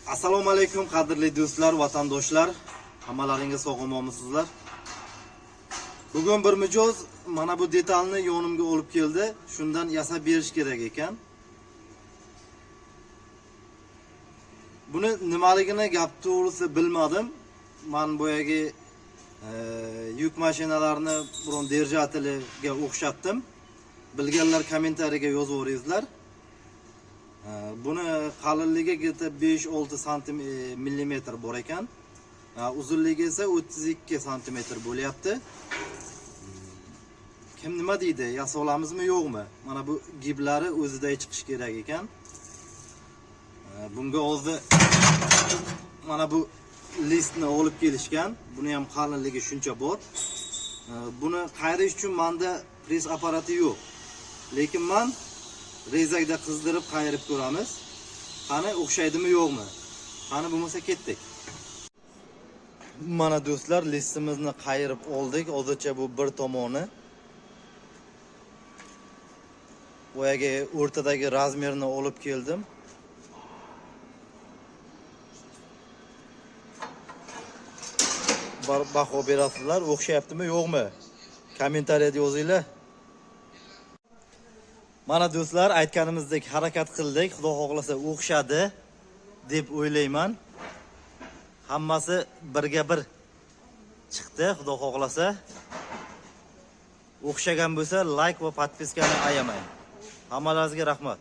Assalomu alaykum qadrli do'stlar, vatandoshlar. Hammalaringiz sog'-omonmisizlar? Bugun bir mijoz mana bu detalni yonimga olib keldi. Shundan yasab berish kerak ekan. Buni nimaligini gap to'g'risi bilmadim. Men boyagi yuk mashinalarini biron держательga o'xshatdim. Bilganlar kommentariyaga yozaveringizlar. Buni qalinligi 5-6 millimetr bor ekan. Uzunligi esa 32 cm bo'lyapti. Kim nima deydi? Yasa olamizmi, yo'qmi? Mana bu giblari o'ziday chiqish kerak ekan. Bunga hozir mana bu listni olib kelishgan. Buni ham qalinligi shuncha bor. Buni qayrish uchun menda press apparati yo'q. Lekin men rezakda qizdirib qayirib ko'ramiz. Qani o'xshaydimi yo'qmi? Qani bo'lmasa ketdik. Mana do'stlar, listimizni qayirib oldik. Hozircha bu bir tomoni. Boyagi o'rtadagi razmerni olib keldim. Baho berasizlar, o'xshayaptimi yo'qmi? Kommentariyada yozinglar. Mana do'stlar, aytganimizdek harakat qildik. Xudo xohlasa o'xshadi deb o'ylayman. Hammasi birga bir chiqdi, xudo xohlasa. O'xshagan bo'lsa like va podpiskani ayamang. Hammalaringizga rahmat.